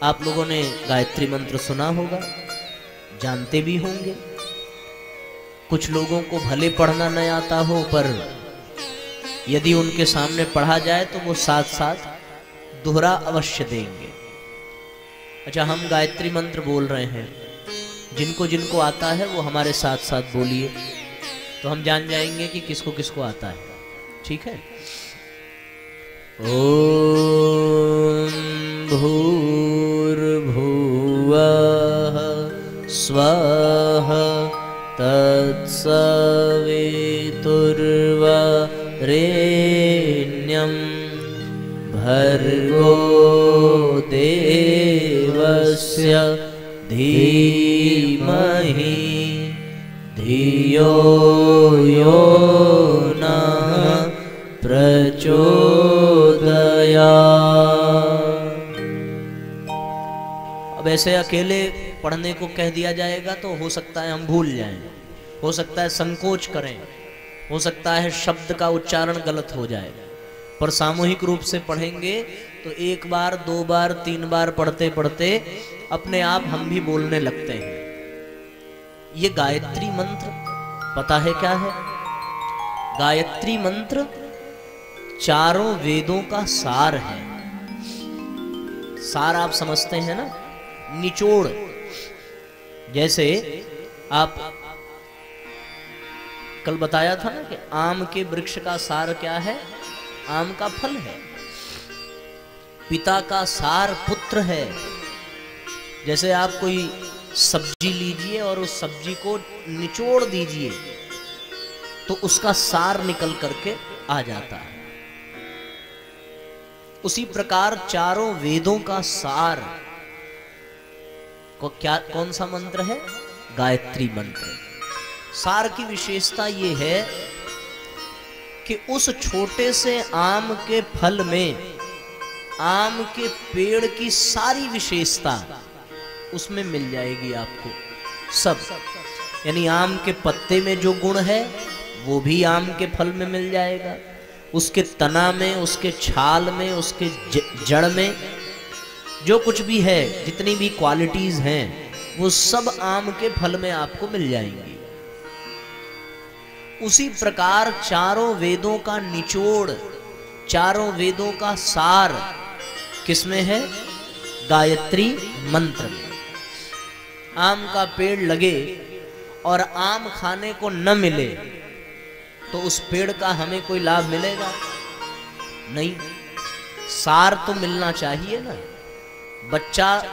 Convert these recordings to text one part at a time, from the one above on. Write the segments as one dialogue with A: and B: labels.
A: आप लोगों ने गायत्री मंत्र सुना होगा, जानते भी होंगे। कुछ लोगों को भले पढ़ना नहीं आता हो, पर यदि उनके सामने पढ़ा जाए तो वो साथ साथ दोहरा अवश्य देंगे। अच्छा, हम गायत्री मंत्र बोल रहे हैं, जिनको जिनको आता है वो हमारे साथ साथ बोलिए, तो हम जान जाएंगे कि किसको किसको आता है। ठीक है? ओम भूर्भुवः स्वः तत्सवितुर्वरेण्यं भर्गो देवस्य धीमहि धियो यो नः प्रचोदयात्। अब ऐसे अकेले पढ़ने को कह दिया जाएगा तो हो सकता है हम भूल जाएं, हो सकता है संकोच करें, हो सकता है शब्द का उच्चारण गलत हो जाए। पर सामूहिक रूप से पढ़ेंगे तो एक बार, दो बार, तीन बार पढ़ते पढ़ते अपने आप हम भी बोलने लगते हैं। ये गायत्री मंत्र पता है क्या है? गायत्री मंत्र चारों वेदों का सार है। सार आप समझते हैं ना, निचोड़। जैसे आप कल बताया था ना कि आम के वृक्ष का सार क्या है? आम का फल है। पिता का सार पुत्र है। जैसे आप कोई सब्जी लीजिए और उस सब्जी को निचोड़ दीजिए तो उसका सार निकल करके आ जाता है। उसी प्रकार चारों वेदों का सार को क्या, कौन सा मंत्र है? गायत्री मंत्र। सार की विशेषता ये है कि उस छोटे से आम के फल में आम के पेड़ की सारी विशेषता उसमें मिल जाएगी आपको, सब। यानी आम के पत्ते में जो गुण है वो भी आम के फल में मिल जाएगा, उसके तना में, उसके छाल में, उसके जड़ में जो कुछ भी है, जितनी भी क्वालिटीज हैं वो सब आम के फल में आपको मिल जाएंगी। उसी प्रकार चारों वेदों का निचोड़, चारों वेदों का सार किसमें है? गायत्री मंत्र में। आम का पेड़ लगे और आम खाने को न मिले तो उस पेड़ का हमें कोई लाभ मिलेगा? नहीं। सार तो मिलना चाहिए ना। बच्चा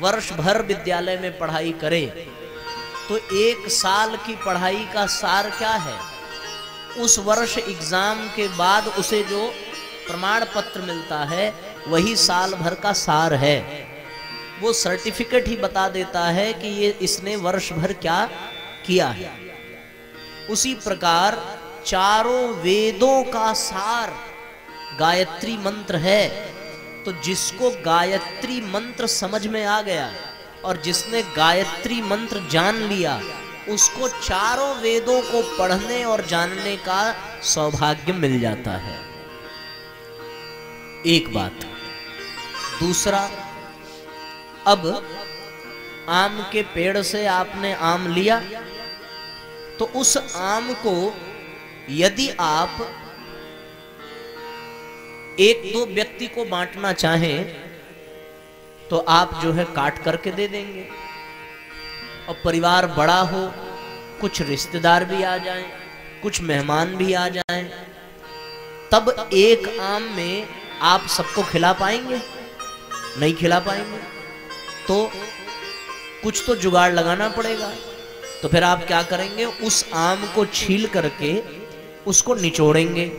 A: वर्ष भर विद्यालय में पढ़ाई करे तो एक साल की पढ़ाई का सार क्या है? उस वर्ष एग्जाम के बाद उसे जो प्रमाण पत्र मिलता है वही साल भर का सार है। वो सर्टिफिकेट ही बता देता है कि ये इसने वर्ष भर क्या किया है। उसी प्रकार चारों वेदों का सार गायत्री मंत्र है। तो जिसको गायत्री मंत्र समझ में आ गया और जिसने गायत्री मंत्र जान लिया, उसको चारों वेदों को पढ़ने और जानने का सौभाग्य मिल जाता है। एक बात। दूसरा, अब आम के पेड़ से आपने आम लिया तो उस आम को यदि आप एक दो व्यक्ति को बांटना चाहें तो आप जो है काट करके दे देंगे। और परिवार बड़ा हो, कुछ रिश्तेदार भी आ जाएं, कुछ मेहमान भी आ जाएं, तब एक आम में आप सबको खिला पाएंगे? नहीं खिला पाएंगे। तो कुछ तो जुगाड़ लगाना पड़ेगा। तो फिर आप क्या करेंगे? उस आम को छील करके उसको निचोड़ेंगे,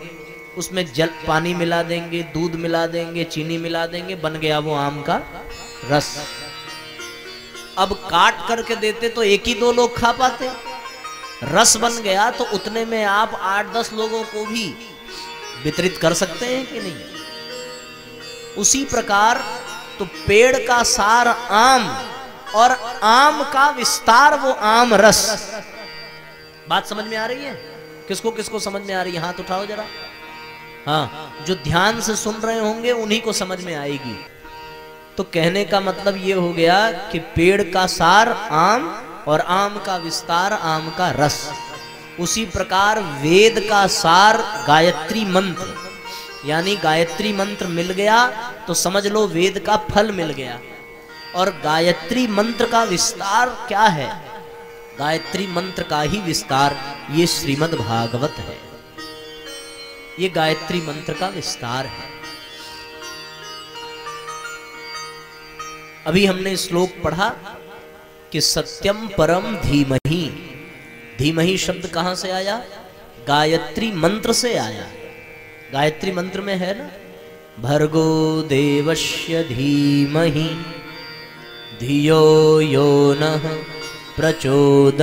A: उसमें जल पानी मिला देंगे, दूध मिला देंगे, चीनी मिला देंगे, बन गया वो आम का रस। अब काट करके देते तो एक ही दो लोग खा पाते, रस बन गया तो उतने में आप 8-10 लोगों को भी वितरित कर सकते हैं कि नहीं? उसी प्रकार तो पेड़ का सार आम और आम का विस्तार वो आम रस। बात समझ में आ रही है? किसको किसको समझ में आ रही है? हाथ उठाओ जरा। हाँ, जो ध्यान से सुन रहे होंगे उन्हीं को समझ में आएगी। तो कहने का मतलब ये हो गया कि पेड़ का सार आम और आम का विस्तार आम का रस। उसी प्रकार वेद का सार गायत्री मंत्र, यानी गायत्री मंत्र मिल गया तो समझ लो वेद का फल मिल गया। और गायत्री मंत्र का विस्तार क्या है? गायत्री मंत्र का ही विस्तार ये श्रीमद् भागवत है। ये गायत्री मंत्र का विस्तार है। अभी हमने श्लोक पढ़ा कि सत्यम परम धीमहि। धीमहि शब्द कहां से आया? गायत्री मंत्र से आया। गायत्री मंत्र में है ना, भर्गो देवस्य धीमहि धियो यो नः प्रचोदयात्।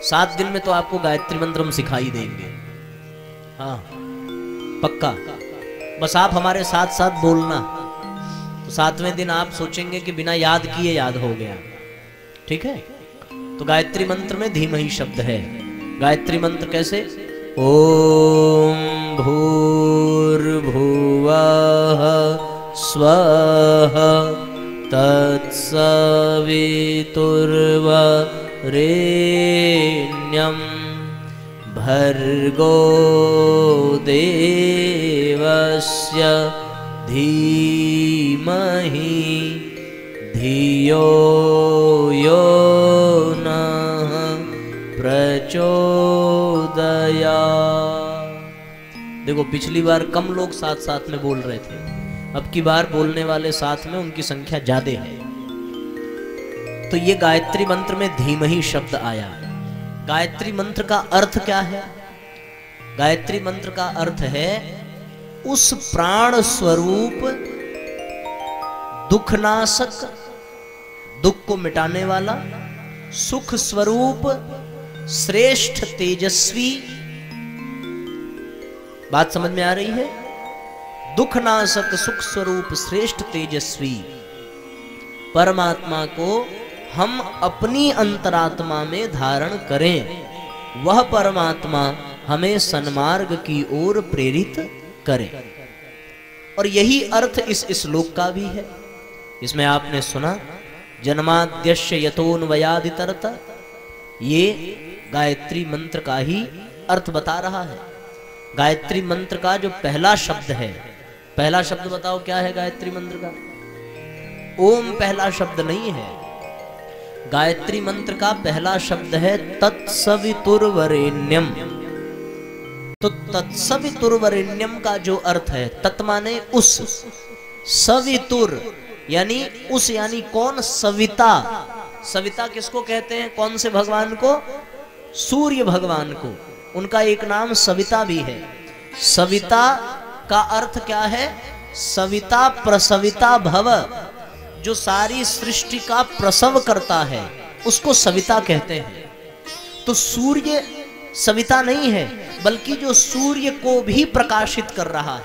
A: 7 दिन में तो आपको गायत्री मंत्र हम सिखाई देंगे, हाँ पक्का। बस आप हमारे साथ साथ बोलना, तो 7वें दिन आप सोचेंगे कि बिना याद किए याद हो गया। ठीक है? तो गायत्री मंत्र में धीमहि शब्द है। गायत्री मंत्र कैसे? ओम भूर्भुवः स्वः तत्सवितुर्वरेण्यं भर्गो देवस्य धीमहि धियो यो नः प्रचोदयात्। देखो पिछली बार कम लोग साथ साथ में बोल रहे थे, अब की बार बोलने वाले साथ में उनकी संख्या ज्यादा है। तो ये गायत्री मंत्र में धीमहि शब्द आया। गायत्री मंत्र का अर्थ क्या है? गायत्री मंत्र का अर्थ है उस प्राण स्वरूप दुखनाशक, दुख को मिटाने वाला, सुख स्वरूप श्रेष्ठ तेजस्वी। बात समझ में आ रही है? दुखनाशक सुख स्वरूप श्रेष्ठ तेजस्वी परमात्मा को हम अपनी अंतरात्मा में धारण करें। वह परमात्मा हमें सन्मार्ग की ओर प्रेरित करे। और यही अर्थ इस श्लोक का भी है। इसमें आपने सुना जन्माद्यस्य यतोऽन्वयादितरत, ये गायत्री मंत्र का ही अर्थ बता रहा है। गायत्री मंत्र का जो पहला शब्द है, पहला शब्द बताओ क्या है गायत्री मंत्र का? ओम पहला शब्द नहीं है। गायत्री मंत्र का पहला शब्द है तत्सवितुर्वरेण्यम। तो तत्सवितुर्वरेण्यम का जो अर्थ है, तत् माने उस, सवितुर यानी उस, यानी कौन? सविता। सविता किसको कहते हैं? कौन से भगवान को? सूर्य भगवान को। उनका एक नाम सविता भी है। सविता का अर्थ क्या है? सविता प्रसविता भव, जो सारी सृष्टि का प्रसव करता है उसको सविता कहते हैं। तो सूर्य सविता नहीं है, बल्कि जो सूर्य को भी प्रकाशित कर रहा है।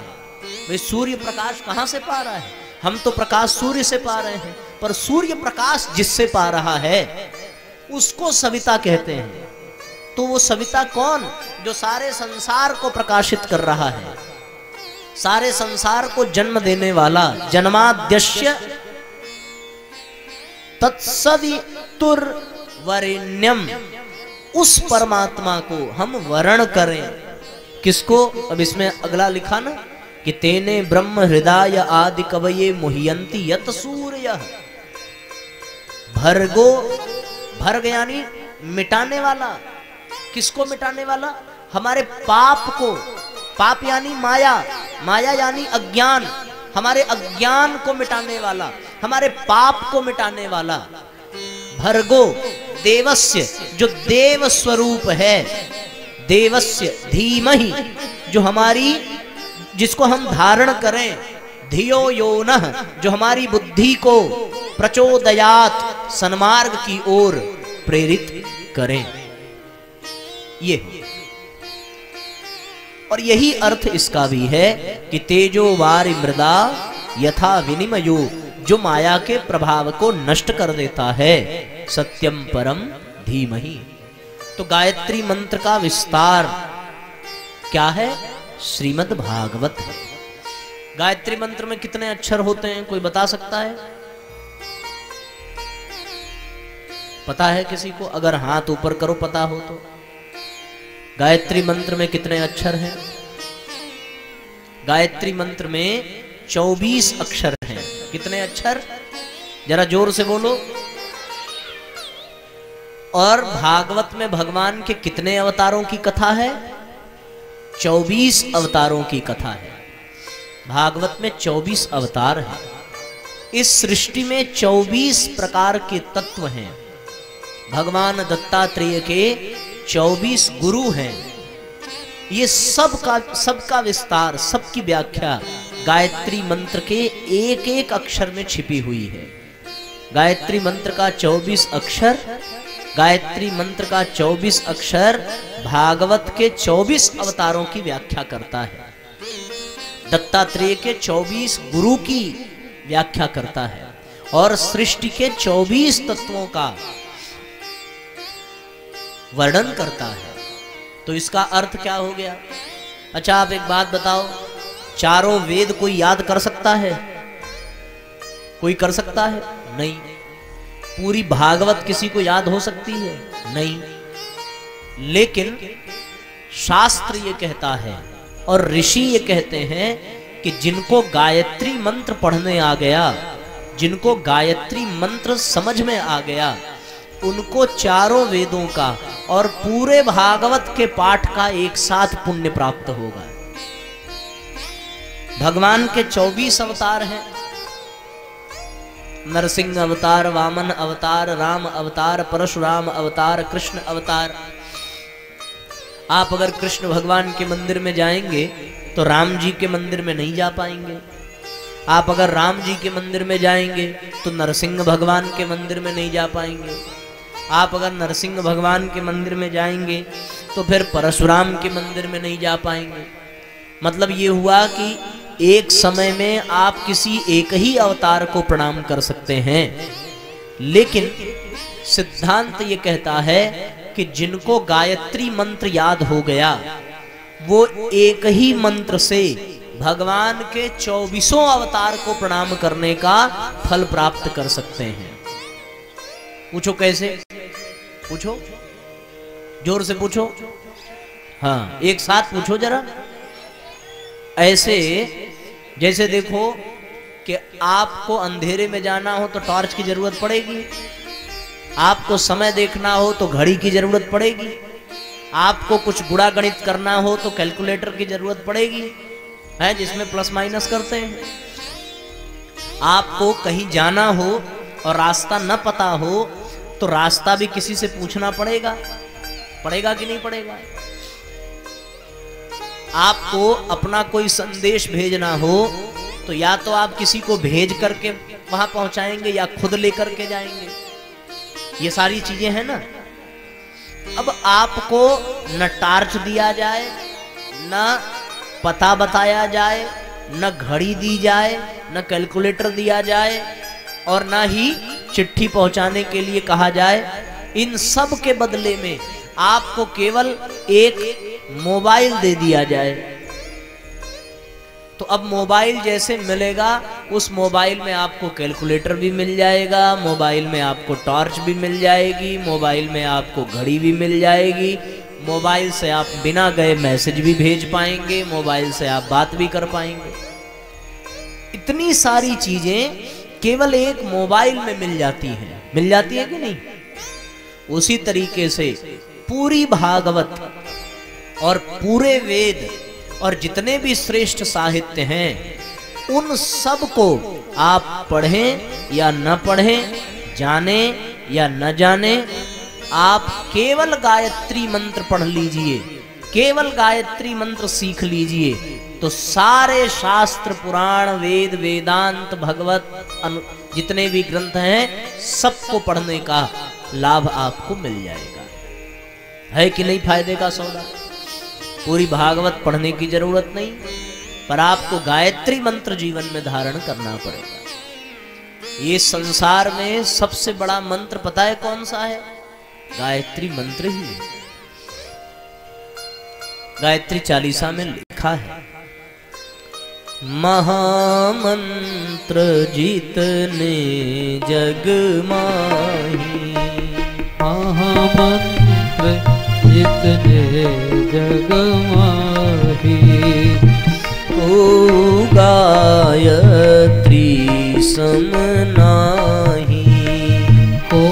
A: वे सूर्य प्रकाश कहां से पा रहा है? हम तो प्रकाश सूर्य से पा रहे हैं, पर सूर्य प्रकाश जिससे पा रहा है उसको सविता कहते हैं। तो वो सविता कौन? जो सारे संसार को प्रकाशित कर रहा है, सारे संसार को जन्म देने वाला। जन्माद्यस्य तत्सवितुर्वरेण्यम, उस परमात्मा को हम वरण करें। किसको? अब इसमें अगला लिखा ना कि तेने ब्रह्म हृदय आदि कवये मुह्यन्ति यत सूर्यः। भर्गो, भर्ग यानी मिटाने वाला। किसको मिटाने वाला? हमारे पाप को। पाप यानी माया, माया यानी अज्ञान। हमारे अज्ञान को मिटाने वाला, हमारे पाप को मिटाने वाला। भर्गो देवस्य, जो देव स्वरूप है। देवस्य धीमहि, जो हमारी, जिसको हम धारण करें। धियो यो नः, जो हमारी बुद्धि को प्रचोदयात्, सन्मार्ग की ओर प्रेरित करें। ये और यही अर्थ इसका भी है कि तेजो वारि मृदा यथा विनिमयो, जो माया के प्रभाव को नष्ट कर देता है। सत्यम परम धीमहि। तो गायत्री मंत्र का विस्तार क्या है? श्रीमद् भागवत है। गायत्री मंत्र में कितने अक्षर होते हैं, कोई बता सकता है? पता है किसी को? अगर हाथ ऊपर करो पता हो तो। गायत्री मंत्र में कितने अक्षर हैं? गायत्री मंत्र में 24 अक्षर हैं। कितने अक्षर? जरा जोर से बोलो। और भागवत में भगवान के कितने अवतारों की कथा है? 24 अवतारों की कथा है। भागवत में 24 अवतार हैं। इस सृष्टि में 24 प्रकार के तत्व हैं। भगवान दत्तात्रेय के 24 गुरु हैं। ये सबका विस्तार, सबकी व्याख्या गायत्री मंत्र के एक एक अक्षर में छिपी हुई है। गायत्री मंत्र का 24 अक्षर, गायत्री मंत्र का 24 अक्षर भागवत के 24 अवतारों की व्याख्या करता है। दत्तात्रेय के 24 गुरु की व्याख्या करता है और सृष्टि के 24 तत्वों का वर्णन करता है। तो इसका अर्थ क्या हो गया? अच्छा आप एक बात बताओ, चारों वेद कोई याद कर सकता है? कोई कर सकता है? नहीं। पूरी भागवत किसी को याद हो सकती है? नहीं। लेकिन शास्त्र ये कहता है और ऋषि ये कहते हैं कि जिनको गायत्री मंत्र पढ़ने आ गया, जिनको गायत्री मंत्र समझ में आ गया, उनको चारों वेदों का और पूरे भागवत के पाठ का एक साथ पुण्य प्राप्त होगा। भगवान के 24 अवतार हैं। नरसिंह अवतार, वामन अवतार, राम अवतार, परशुराम अवतार, कृष्ण अवतार। आप अगर कृष्ण भगवान के मंदिर में जाएंगे तो राम जी के मंदिर में नहीं जा पाएंगे। आप अगर राम जी के मंदिर में जाएंगे तो नरसिंह भगवान के मंदिर में नहीं जा पाएंगे। आप अगर नरसिंह भगवान के मंदिर में जाएंगे तो फिर परशुराम के मंदिर में नहीं जा पाएंगे। मतलब ये हुआ कि एक समय में आप किसी एक ही अवतार को प्रणाम कर सकते हैं। लेकिन सिद्धांत ये कहता है कि जिनको गायत्री मंत्र याद हो गया, वो एक ही मंत्र से भगवान के 24 अवतार को प्रणाम करने का फल प्राप्त कर सकते हैं। पूछो कैसे? पूछो, जोर से पूछो। हाँ, एक साथ पूछो जरा। ऐसे जैसे देखो कि आपको अंधेरे में जाना हो तो टॉर्च की जरूरत पड़ेगी, आपको समय देखना हो तो घड़ी की जरूरत पड़ेगी, आपको कुछ गुणा गणित करना हो तो कैलकुलेटर की जरूरत पड़ेगी, है जिसमें प्लस माइनस करते हैं। आपको कहीं जाना हो और रास्ता न पता हो तो रास्ता भी किसी से पूछना पड़ेगा। पड़ेगा कि नहीं पड़ेगा? आपको अपना कोई संदेश भेजना हो तो या तो आप किसी को भेज करके वहां पहुंचाएंगे या खुद लेकर के जाएंगे। ये सारी चीजें हैं ना। अब आपको न टार्च दिया जाए, न पता बताया जाए, न घड़ी दी जाए, न कैलकुलेटर दिया जाए और न ही चिट्ठी पहुंचाने के लिए कहा जाए। इन सब के बदले में आपको केवल एक मोबाइल दे दिया जाए। तो अब मोबाइल जैसे मिलेगा, उस मोबाइल में आपको कैलकुलेटर भी मिल जाएगा, मोबाइल में आपको टॉर्च भी मिल जाएगी, मोबाइल में आपको घड़ी भी मिल जाएगी, मोबाइल से आप बिना गए मैसेज भी भेज पाएंगे, मोबाइल से आप बात भी कर पाएंगे। इतनी सारी चीजें केवल एक मोबाइल में मिल जाती हैं। मिल जाती है कि नहीं? उसी तरीके से पूरी भागवत और पूरे वेद और जितने भी श्रेष्ठ साहित्य हैं, उन सब को आप पढ़ें या न पढ़ें, जाने या न जाने, आप केवल गायत्री मंत्र पढ़ लीजिए, केवल गायत्री मंत्र सीख लीजिए, तो सारे शास्त्र, पुराण, वेद, वेदांत, भगवत जितने भी ग्रंथ हैं, सबको पढ़ने का लाभ आपको मिल जाएगा। है कि नहीं फायदे का सौदा? पूरी भागवत पढ़ने की जरूरत नहीं, पर आपको गायत्री मंत्र जीवन में धारण करना पड़ेगा। ये संसार में सबसे बड़ा मंत्र पता है कौन सा है? गायत्री मंत्र ही है। गायत्री चालीसा में लिखा है, महामंत्र जीतने जग माही,
B: महामंत्र जितने जग माही।
A: को गायत्री सम नाही,
B: को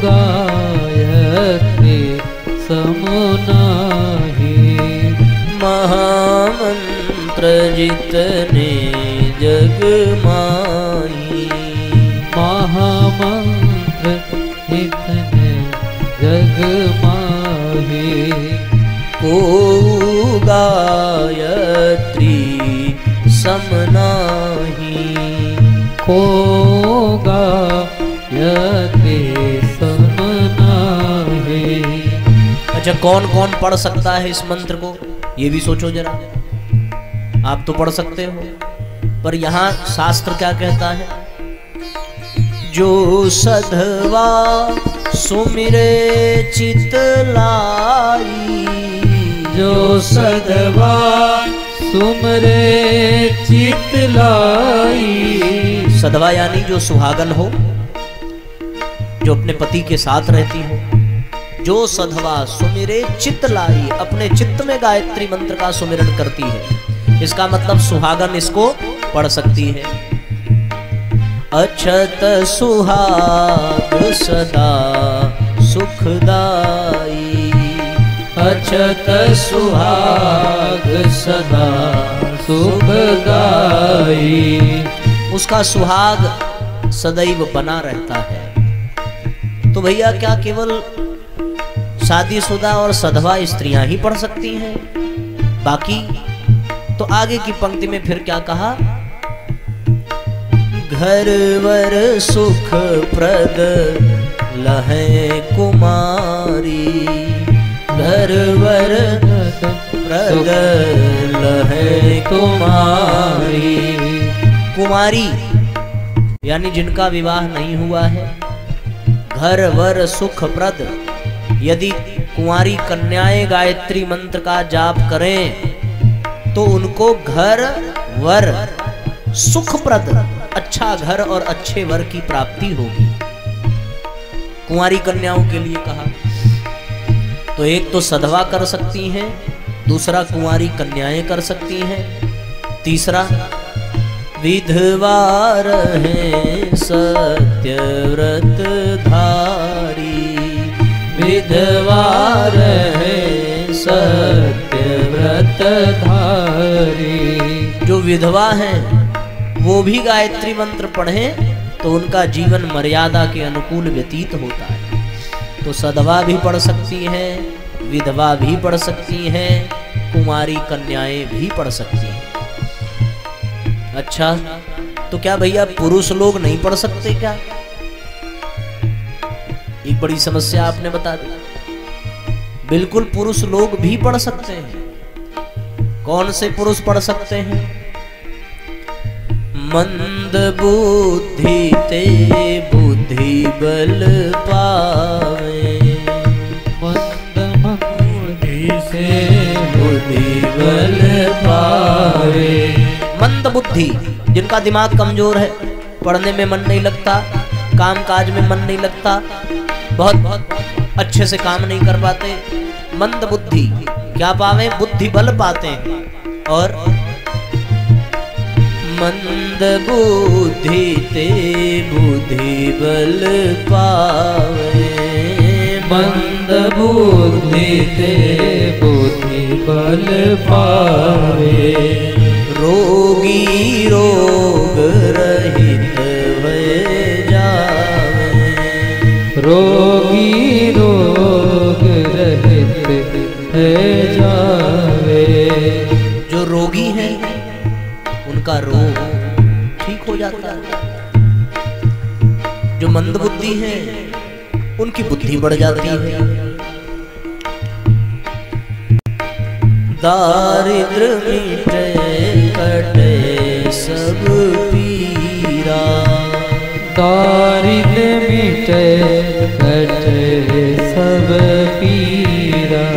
B: गायत्री सम नाही।
A: महामंत्र जितने जग माही,
B: महामंत्र जितने जग माही।
A: को गायत्री सम नाही,
B: को गायत्री सम नाही।
A: अच्छा, कौन कौन पढ़ सकता है इस मंत्र को, ये भी सोचो जरा। आप तो पढ़ सकते हो, पर यहाँ शास्त्र क्या कहता है? जो सधवा सुमिरे चित लाई,
B: जो सधवा सुमरे चित लाई।
A: सधवा यानी जो सुहागन हो, जो अपने पति के साथ रहती हो। जो सधवा सुमिरे चित लाई, अपने चित्त में गायत्री मंत्र का सुमिरन करती है। इसका मतलब सुहागन इसको पढ़ सकती है। अक्षत सुहाग सदा सुखदाई,
B: अक्षत सुहाग सदा सुखदाई।
A: उसका सुहाग सदैव बना रहता है। तो भैया क्या केवल शादीशुदा और सधवा स्त्रियां ही पढ़ सकती हैं? बाकी तो आगे की पंक्ति में फिर क्या कहा? घर वर सुख प्रद लहे कुमारी, घर वर प्रद लहे कुमारी। कुमारी यानी जिनका विवाह नहीं हुआ है। घर वर सुख प्रद, यदि कुंवारी कन्याएं गायत्री मंत्र का जाप करें तो उनको घर वर सुखप्रद, अच्छा घर और अच्छे वर की प्राप्ति होगी। कुंवारी कन्याओं के लिए कहा। तो एक तो सधवा कर सकती हैं, दूसरा कुंवारी कन्याएं कर सकती हैं, तीसरा विधवा रहे सत्यव्रत धारी,
B: विधवा रहे सत्यव्रत धारी।
A: जो विधवा हैं वो भी गायत्री मंत्र पढ़ें तो उनका जीवन मर्यादा के अनुकूल व्यतीत होता है। तो सधवा भी पढ़ सकती हैं, विधवा भी पढ़ सकती हैं, कुमारी कन्याएं भी पढ़ सकती हैं। अच्छा, तो क्या भैया पुरुष लोग नहीं पढ़ सकते क्या? एक बड़ी समस्या आपने बता दी। बिल्कुल पुरुष लोग भी पढ़ सकते हैं। कौन से पुरुष पढ़ सकते हैं? मंद बुद्धि ते बुद्धि बल पावे,
B: मंद बुद्धि से बुद्धि बल पावे।
A: मंद बुद्धि, जिनका दिमाग कमजोर है, पढ़ने में मन नहीं लगता, काम काज में मन नहीं लगता, बहुत अच्छे से काम नहीं कर पाते। मंद बुद्धि क्या पावे? बुद्धि बल पाते हैं। और मंद बुद्धि ते बुद्धि बल पावे,
B: मंद बुद्धि ते बुद्धि बल पावे।
A: रोगी रोग रहित भय जावे,
B: रोगी रोग रहित है जावे।
A: जो रोगी हैं उनका रोग ठीक हो जाता है। जो मंदबुद्धि हैं उनकी बुद्धि बढ़ जाती है। दारिद्र मिटे कटे सब पीरा,
B: दारिद्र मिटे कटे सब पीरा,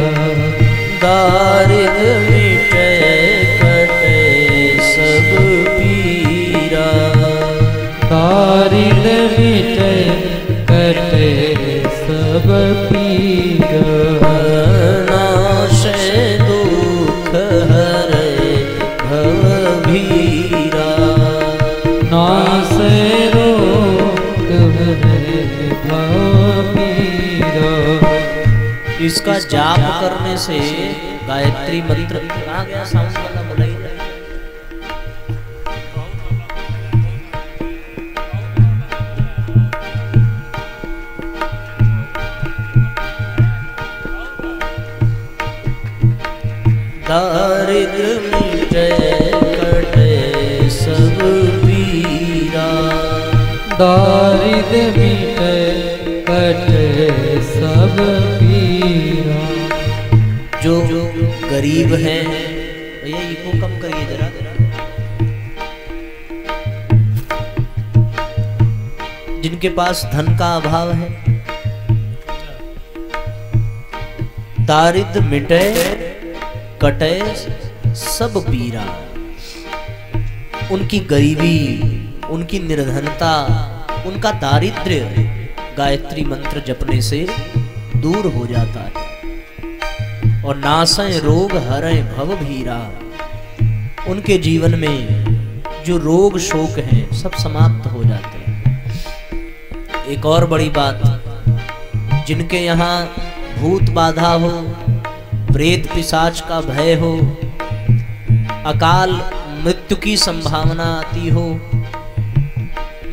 A: दारिद्र मिटे कटे सब
B: दारिद मिटे कटे सब पीरा,
A: नाशे दुख हरे भवभीरा,
B: नासे रोग हरे भवभीरा।
A: इसका जाप करने से गायत्री मंत्र आ गया साउंड वाला बोला ही जाए। दारिद्र मिटे कटे सब पीरा,
B: दारिद्र मिटे कटे सब पीरा।
A: जो गरीब हैं भैया इको कम करिए जरा, जिनके पास धन का अभाव है, दारिद्र मिटे कटे सब पीरा। उनकी गरीबी, उनकी निर्धनता, उनका दारिद्र्य गायत्री मंत्र जपने से दूर हो जाता है। और नासय रोग हरय भव भीरा, उनके जीवन में जो रोग शोक हैं सब समाप्त हो जाते हैं। एक और बड़ी बात, जिनके यहाँ भूत बाधा हो, प्रेत पिशाच का भय हो, अकाल मृत्यु की संभावना आती हो,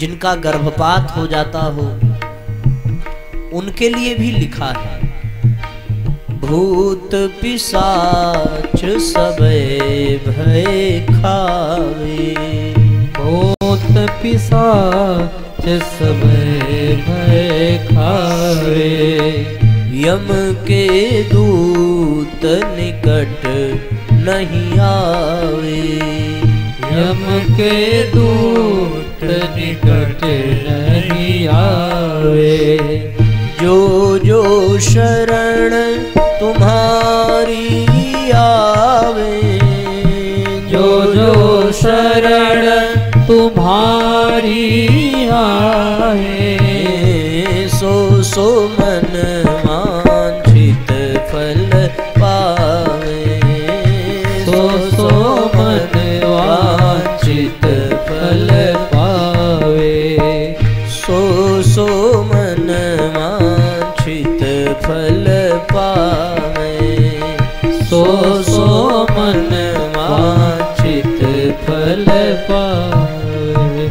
A: जिनका गर्भपात हो जाता हो, उनके लिए भी लिखा है, भूत पिशाच सबे भय खावे,
B: भूत पिशाच सबे भय खावे।
A: यम के दूत निकट नहीं आवे,
B: यम के दूत निकट नहीं आवे।
A: जो जो शरण तुम्हारी आवे,
B: जो जो शरण तुम्हारी आए,
A: सो सो मन वांछित फल पावे,
B: सो सो मन वांछित फल पावे,
A: सो सो मन वांछित फल पावे,
B: सो सो मन वांछित फल पावे।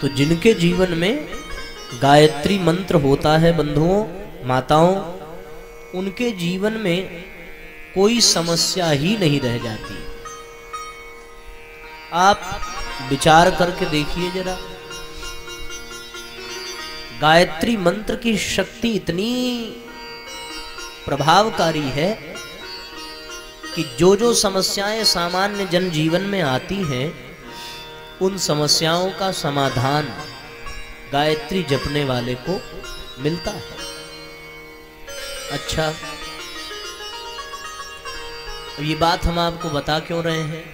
A: तो जिनके जीवन में गायत्री मंत्र होता है बंधुओं माताओं, उनके जीवन में कोई समस्या ही नहीं रह जाती। आप विचार करके देखिए जरा, गायत्री मंत्र की शक्ति इतनी प्रभावकारी है कि जो जो समस्याएं सामान्य जनजीवन में आती हैं, उन समस्याओं का समाधान गायत्री जपने वाले को मिलता है। अच्छा, ये बात हम आपको बता क्यों रहे हैं?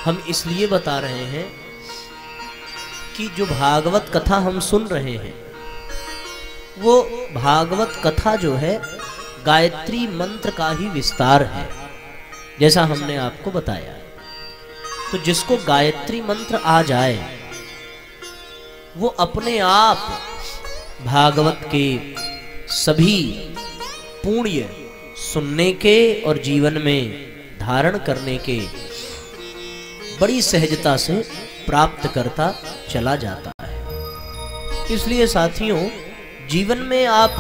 A: हम इसलिए बता रहे हैं कि जो भागवत कथा हम सुन रहे हैं, वो भागवत कथा जो है गायत्री मंत्र का ही विस्तार है, जैसा हमने आपको बताया। तो जिसको गायत्री मंत्र आ जाए, वो अपने आप भागवत के सभी पुण्य सुनने के और जीवन में धारण करने के बड़ी सहजता से प्राप्त करता चला जाता है। इसलिए साथियों, जीवन में आप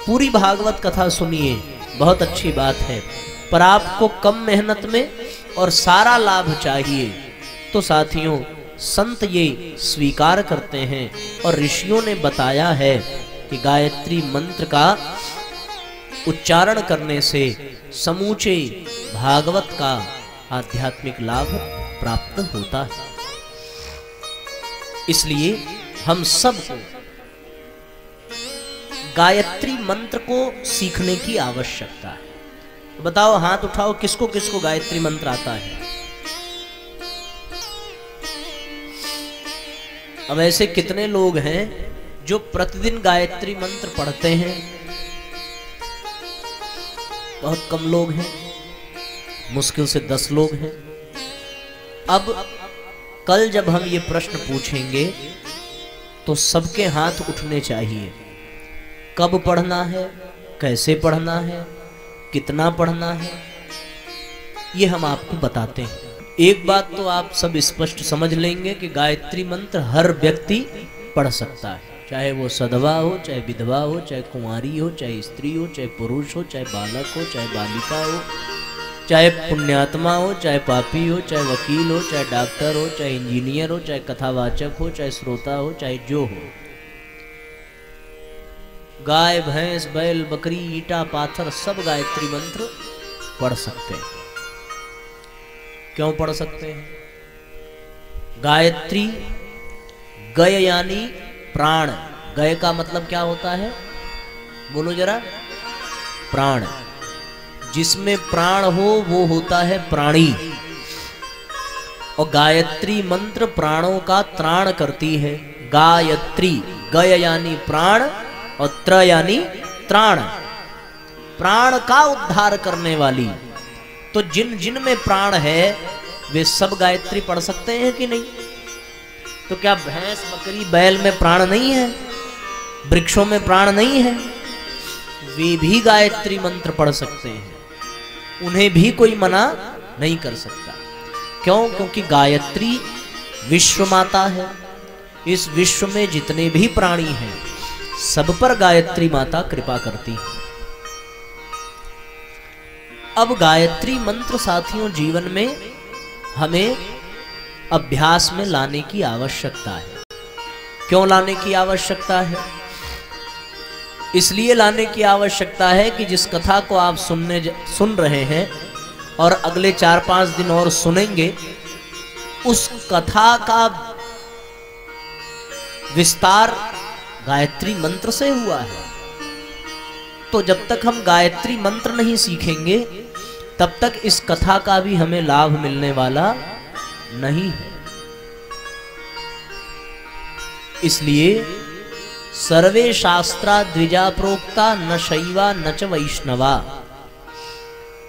A: पूरी भागवत कथा सुनिए, बहुत अच्छी बात है, पर आपको कम मेहनत में और सारा लाभ चाहिए तो साथियों संत ये स्वीकार करते हैं और ऋषियों ने बताया है कि गायत्री मंत्र का उच्चारण करने से समूचे भागवत का आध्यात्मिक लाभ प्राप्त होता है। इसलिए हम सबको गायत्री मंत्र को सीखने की आवश्यकता है। बताओ, हाथ उठाओ, किसको किसको गायत्री मंत्र आता है? अब ऐसे कितने लोग हैं जो प्रतिदिन गायत्री मंत्र पढ़ते हैं? बहुत कम लोग हैं, मुश्किल से 10 लोग हैं। अब कल जब हम ये प्रश्न पूछेंगे तो सबके हाथ उठने चाहिए। कब पढ़ना है, कैसे पढ़ना है, कितना पढ़ना है, ये हम आपको बताते हैं। एक बात तो आप सब स्पष्ट समझ लेंगे कि गायत्री मंत्र हर व्यक्ति पढ़ सकता है, चाहे वो सधवा हो, चाहे विधवा हो, चाहे कुंवारी हो, चाहे स्त्री हो, चाहे पुरुष हो, चाहे बालक हो, चाहे बालिका हो, चाहे पुण्यात्मा हो, चाहे पापी हो, चाहे वकील हो, चाहे डॉक्टर हो, चाहे इंजीनियर हो, चाहे कथावाचक हो, चाहे श्रोता हो, चाहे जो हो। गाय, भैंस, बैल, बकरी, ईटा, पाथर सब गायत्री मंत्र पढ़ सकते हैं। क्यों पढ़ सकते हैं? गायत्री गय यानी प्राण। गय का मतलब क्या होता है? बोलो जरा। प्राण। जिसमें प्राण हो वो होता है प्राणी। और गायत्री मंत्र प्राणों का त्राण करती है। गायत्री, गय यानी प्राण और त्र यानी त्राण, प्राण का उद्धार करने वाली। तो जिन जिन में प्राण है वे सब गायत्री पढ़ सकते हैं कि नहीं? तो क्या भैंस, बकरी, बैल में प्राण नहीं है? वृक्षों में प्राण नहीं है? वे भी गायत्री मंत्र पढ़ सकते हैं, उन्हें भी कोई मना नहीं कर सकता। क्यों? क्योंकि गायत्री विश्व माता है। इस विश्व में जितने भी प्राणी हैं सब पर गायत्री माता कृपा करती है। अब गायत्री मंत्र साथियों जीवन में हमें अभ्यास में लाने की आवश्यकता है। क्यों लाने की आवश्यकता है? इसलिए लाने की आवश्यकता है कि जिस कथा को आप सुन रहे हैं और अगले 4-5 दिन और सुनेंगे, उस कथा का विस्तार गायत्री मंत्र से हुआ है। तो जब तक हम गायत्री मंत्र नहीं सीखेंगे तब तक इस कथा का भी हमें लाभ मिलने वाला नहीं है। इसलिए सर्वे शास्त्रा द्विजा प्रोक्ता न शैवा न च वैष्णवा,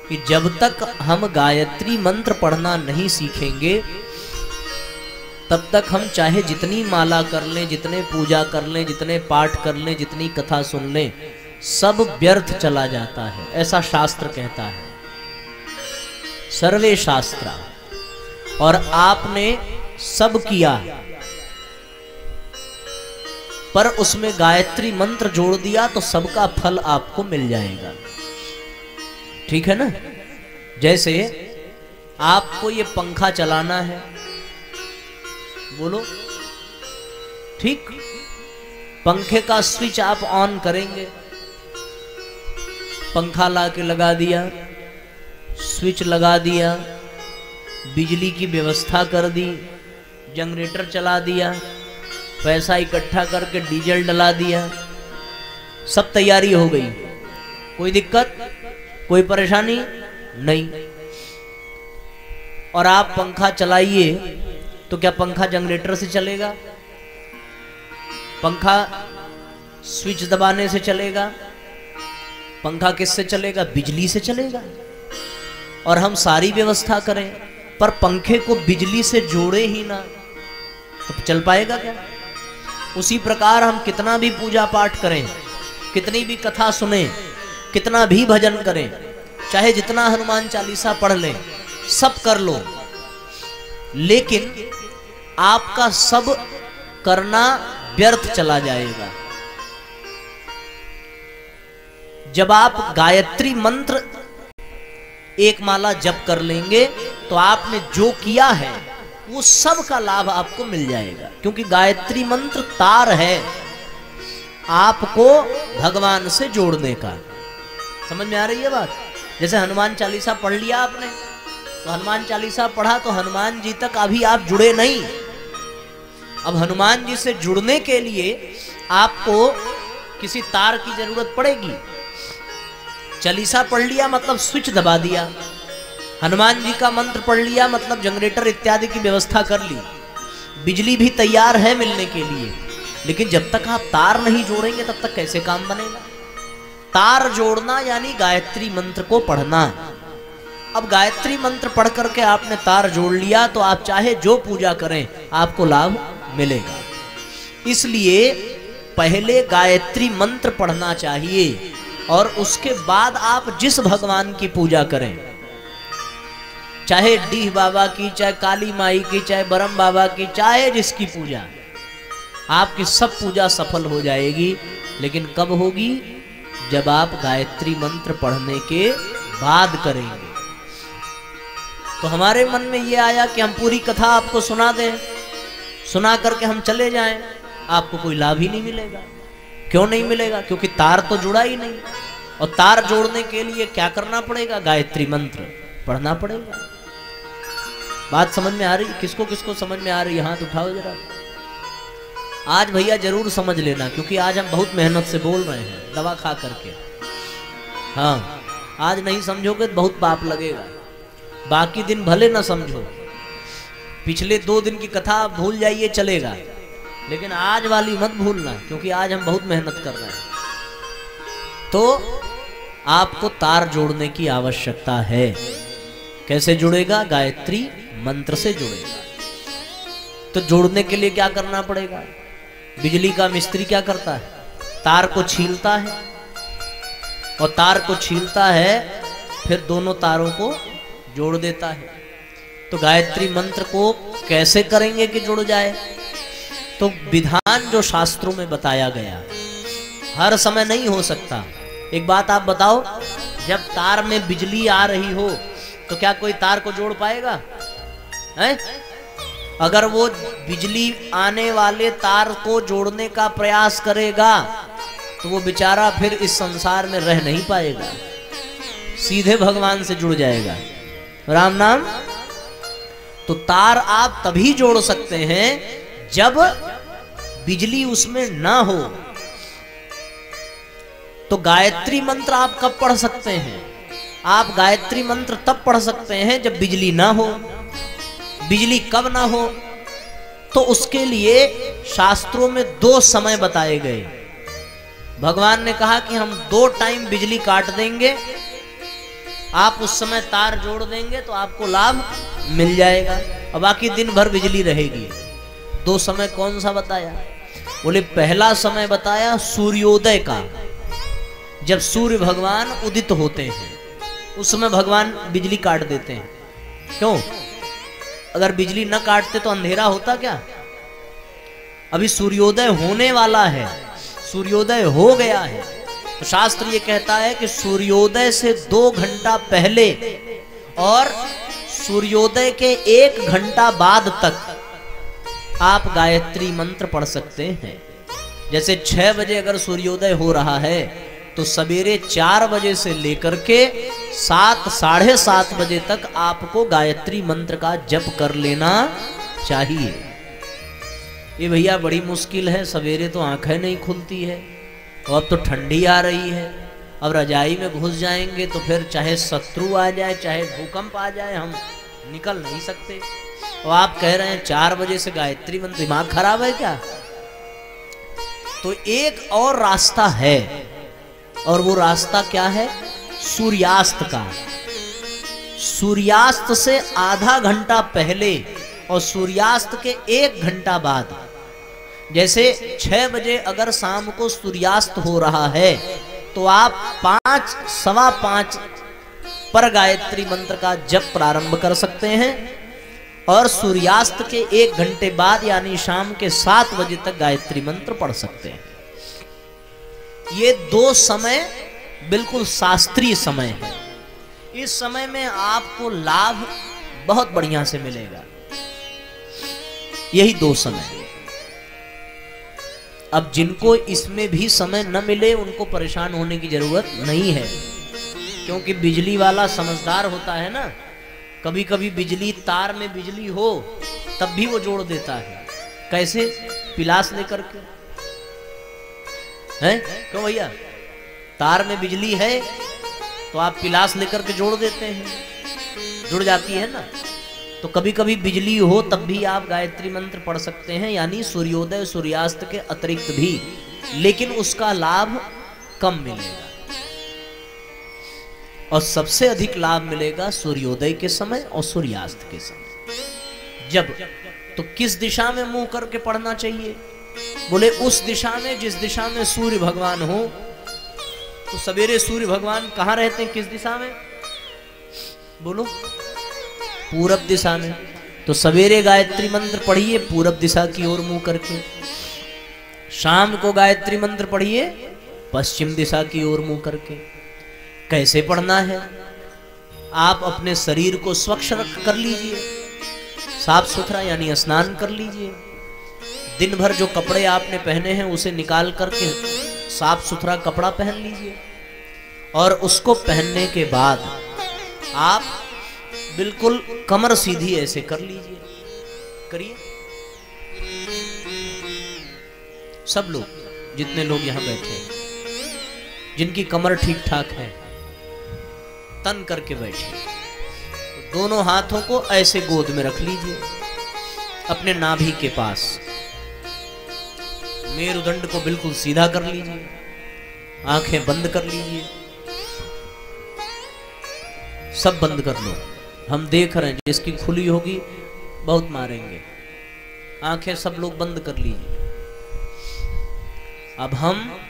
A: कि जब तक हम गायत्री मंत्र पढ़ना नहीं सीखेंगे तब तक हम चाहे जितनी माला कर लें, जितने पूजा कर लें, जितने पाठ कर लें, जितनी कथा सुन लें, सब व्यर्थ चला जाता है, ऐसा शास्त्र कहता है। सर्वे शास्त्रा। और आपने सब किया पर उसमें गायत्री मंत्र जोड़ दिया तो सबका फल आपको मिल जाएगा। ठीक है ना? जैसे आपको ये पंखा चलाना है, बोलो ठीक, पंखे का स्विच आप ऑन करेंगे, पंखा ला के लगा दिया, स्विच लगा दिया, बिजली की व्यवस्था कर दी, जनरेटर चला दिया, पैसा इकट्ठा करके डीजल डला दिया, सब तैयारी हो गई। कोई दिक्कत, कोई परेशानी नहीं। और आप पंखा चलाइए तो क्या पंखा जनरेटर से चलेगा? पंखा स्विच दबाने से चलेगा? पंखा किससे चलेगा? बिजली से चलेगा। और हम सारी व्यवस्था करें पर पंखे को बिजली से जोड़े ही ना, तो चल पाएगा क्या? उसी प्रकार हम कितना भी पूजा पाठ करें, कितनी भी कथा सुने, कितना भी भजन करें, चाहे जितना हनुमान चालीसा पढ़ लें, सब कर लो, लेकिन आपका सब करना व्यर्थ चला जाएगा। जब आप गायत्री मंत्र एक माला जप कर लेंगे तो आपने जो किया है वो सब का लाभ आपको मिल जाएगा, क्योंकि गायत्री मंत्र तार है आपको भगवान से जोड़ने का। समझ में आ रही है बात? जैसे हनुमान चालीसा पढ़ लिया आपने, तो हनुमान चालीसा पढ़ा तो हनुमान जी तक अभी आप जुड़े नहीं। अब हनुमान जी से जुड़ने के लिए आपको किसी तार की जरूरत पड़ेगी। चालीसा पढ़ लिया मतलब स्विच दबा दिया, हनुमान जी का मंत्र पढ़ लिया मतलब जनरेटर इत्यादि की व्यवस्था कर ली। बिजली भी तैयार है मिलने के लिए, लेकिन जब तक आप तार नहीं जोड़ेंगे तब तक कैसे काम बनेगा। तार जोड़ना यानी गायत्री मंत्र को पढ़ना। अब गायत्री मंत्र पढ़ करके आपने तार जोड़ लिया तो आप चाहे जो पूजा करें आपको लाभ मिलेगा। इसलिए पहले गायत्री मंत्र पढ़ना चाहिए और उसके बाद आप जिस भगवान की पूजा करें, चाहे डीह बाबा की, चाहे काली माई की, चाहे बरम बाबा की, चाहे जिसकी पूजा, आपकी सब पूजा सफल हो जाएगी। लेकिन कब होगी? जब आप गायत्री मंत्र पढ़ने के बाद करेंगे। तो हमारे मन में ये आया कि हम पूरी कथा आपको सुना दें, सुना करके हम चले जाएं, आपको कोई लाभ ही नहीं मिलेगा। क्यों नहीं मिलेगा? क्योंकि तार तो जुड़ा ही नहीं। और तार जोड़ने के लिए क्या करना पड़ेगा? गायत्री मंत्र पढ़ना पड़ेगा। बात समझ में आ रही? किसको किसको समझ में आ रही है? हाथ उठाओ जरा। आज भैया जरूर समझ लेना, क्योंकि आज हम बहुत मेहनत से बोल रहे हैं दवा खा करके। हाँ, आज नहीं समझोगे तो बहुत पाप लगेगा। बाकी दिन भले ना समझो, पिछले 2 दिन की कथा आप भूल जाइए चलेगा, लेकिन आज वाली मत भूलना, क्योंकि आज हम बहुत मेहनत कर रहे हैं। तो आपको तार जोड़ने की आवश्यकता है। कैसे जुड़ेगा? गायत्री मंत्र से जुड़ेगा। तो जोड़ने के लिए क्या करना पड़ेगा? बिजली का मिस्त्री क्या करता है? तार को छीलता है, और तार को छीलता है फिर दोनों तारों को जोड़ देता है। तो गायत्री मंत्र को कैसे करेंगे कि जुड़ जाए? तो विधान जो शास्त्रों में बताया गया, हर समय नहीं हो सकता। एक बात आप बताओ, जब तार में बिजली आ रही हो तो क्या कोई तार को जोड़ पाएगा? है? अगर वो बिजली आने वाले तार को जोड़ने का प्रयास करेगा तो वो बेचारा फिर इस संसार में रह नहीं पाएगा, सीधे भगवान से जुड़ जाएगा। राम नाम। तो तार आप तभी जोड़ सकते हैं जब बिजली उसमें ना हो। तो गायत्री मंत्र आप कब पढ़ सकते हैं? आप गायत्री मंत्र तब पढ़ सकते हैं जब बिजली ना हो। बिजली कब ना हो? तो उसके लिए शास्त्रों में 2 समय बताए गए। भगवान ने कहा कि हम 2 टाइम बिजली काट देंगे, आप उस समय तार जोड़ देंगे तो आपको लाभ मिल जाएगा, और बाकी दिन भर बिजली रहेगी। 2 समय कौन सा बताया? बोले पहला समय बताया सूर्योदय का, जब सूर्य भगवान उदित होते हैं उस समय भगवान बिजली काट देते हैं। क्यों? अगर बिजली न काटते तो अंधेरा होता क्या? अभी सूर्योदय होने वाला है, सूर्योदय हो गया है। तो शास्त्र ये कहता है कि सूर्योदय से 2 घंटा पहले और सूर्योदय के 1 घंटा बाद तक आप गायत्री मंत्र पढ़ सकते हैं। जैसे 6 बजे अगर सूर्योदय हो रहा है तो सवेरे 4 बजे से लेकर के 7, साढ़े 7 बजे तक आपको गायत्री मंत्र का जप कर लेना चाहिए। ये भैया बड़ी मुश्किल है, सवेरे तो आंखें नहीं खुलती है, और अब तो ठंडी आ रही है, अब रजाई में घुस जाएंगे तो फिर चाहे शत्रु आ जाए चाहे भूकंप आ जाए हम निकल नहीं सकते। और आप कह रहे हैं 4 बजे से गायत्री मंत्र, दिमाग खराब है क्या? तो एक और रास्ता है, और वो रास्ता क्या है? सूर्यास्त का। सूर्यास्त से आधा घंटा पहले और सूर्यास्त के 1 घंटा बाद, जैसे 6 बजे अगर शाम को सूर्यास्त हो रहा है तो आप 5, सवा 5 पर गायत्री मंत्र का जप प्रारंभ कर सकते हैं, और सूर्यास्त के 1 घंटे बाद यानी शाम के 7 बजे तक गायत्री मंत्र पढ़ सकते हैं। ये 2 समय बिल्कुल शास्त्रीय समय है। इस समय में आपको लाभ बहुत बढ़िया से मिलेगा। यही 2 समय। अब जिनको इसमें भी समय न मिले उनको परेशान होने की जरूरत नहीं है, क्योंकि बिजली वाला समझदार होता है ना। कभी कभी बिजली तार में बिजली हो तब भी वो जोड़ देता है। कैसे? पिलास लेकर के। हैं? क्यों भैया? तार में बिजली है तो आप पिलास लेकर के जोड़ देते हैं, जुड़ जाती है ना। तो कभी कभी बिजली हो तब भी आप गायत्री मंत्र पढ़ सकते हैं, यानी सूर्योदय सूर्यास्त के अतिरिक्त भी, लेकिन उसका लाभ कम मिलेगा और सबसे अधिक लाभ मिलेगा सूर्योदय के समय और सूर्यास्त के समय। जब तो किस दिशा में मुंह करके पढ़ना चाहिए? बोले उस दिशा में जिस दिशा में सूर्य भगवान हो। तो सवेरे सूर्य भगवान कहाँ रहते हैं, किस दिशा में? बोलो, पूरब दिशा में। तो सवेरे गायत्री मंत्र पढ़िए पूरब दिशा की ओर मुंह करके, शाम को गायत्री मंत्र पढ़िए पश्चिम दिशा की ओर मुंह करके। कैसे पढ़ना है? आप अपने शरीर को स्वच्छ कर लीजिए, साफ सुथरा, यानी स्नान कर लीजिए। दिन भर जो कपड़े आपने पहने हैं उसे निकाल करके साफ सुथरा कपड़ा पहन लीजिए और उसको पहनने के बाद आप बिल्कुल कमर सीधी ऐसे कर लीजिए, करिए। सब लोग, जितने लोग यहां बैठे हैं, जिनकी कमर ठीक ठाक है, तन करके बैठिए। तो दोनों हाथों को ऐसे गोद में रख लीजिए अपने नाभि के पास। मेरुदंड को बिल्कुल सीधा कर लीजिए, आंखें बंद कर लीजिए, सब बंद कर लो। हम देख रहे हैं, जिसकी खुली होगी बहुत मारेंगे। आंखें सब लोग बंद कर लीजिए। अब हम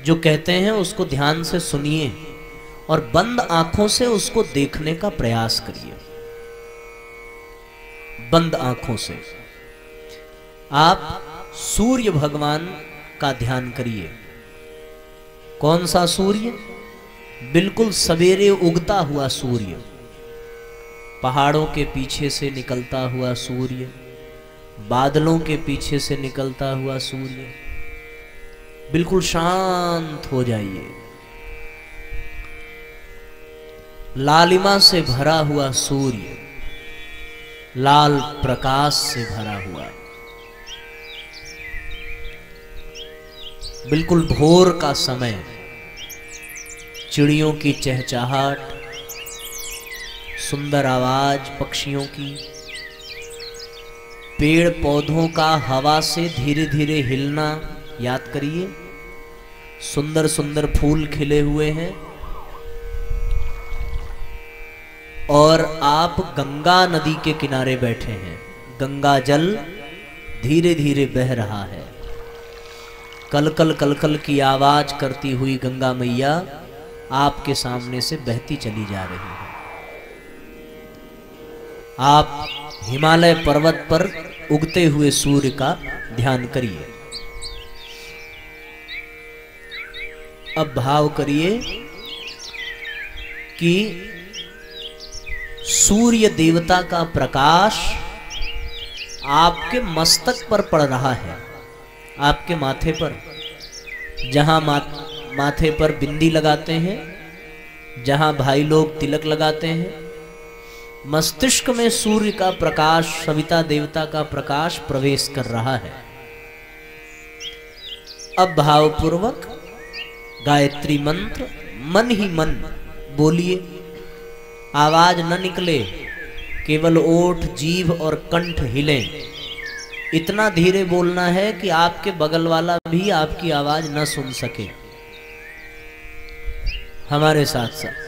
A: जो कहते हैं उसको ध्यान से सुनिए और बंद आंखों से उसको देखने का प्रयास करिए। बंद आंखों से आप सूर्य भगवान का ध्यान करिए। कौन सा सूर्य? बिल्कुल सवेरे उगता हुआ सूर्य, पहाड़ों के पीछे से निकलता हुआ सूर्य, बादलों के पीछे से निकलता हुआ सूर्य। बिल्कुल शांत हो जाइए। लालिमा से भरा हुआ सूर्य, लाल प्रकाश से भरा हुआ, बिल्कुल भोर का समय, चिड़ियों की चहचहाट, सुंदर आवाज पक्षियों की, पेड़ पौधों का हवा से धीरे धीरे हिलना। याद करिए, सुंदर सुंदर फूल खिले हुए हैं और आप गंगा नदी के किनारे बैठे हैं। गंगा जल धीरे धीरे बह रहा है। कलकल कलकल की आवाज करती हुई गंगा मैया आपके सामने से बहती चली जा रही है। आप हिमालय पर्वत पर उगते हुए सूर्य का ध्यान करिए। अब भाव करिए कि सूर्य देवता का प्रकाश आपके मस्तक पर पड़ रहा है, आपके माथे पर। जहां माथे पर बिंदी लगाते हैं, जहां भाई लोग तिलक लगाते हैं, मस्तिष्क में सूर्य का प्रकाश, सविता देवता का प्रकाश प्रवेश कर रहा है। अब भावपूर्वक गायत्री मंत्र मन ही मन बोलिए। आवाज न निकले, केवल ओठ, जीभ और कंठ हिले। इतना धीरे बोलना है कि आपके बगल वाला भी आपकी आवाज न सुन सके। हमारे साथ साथ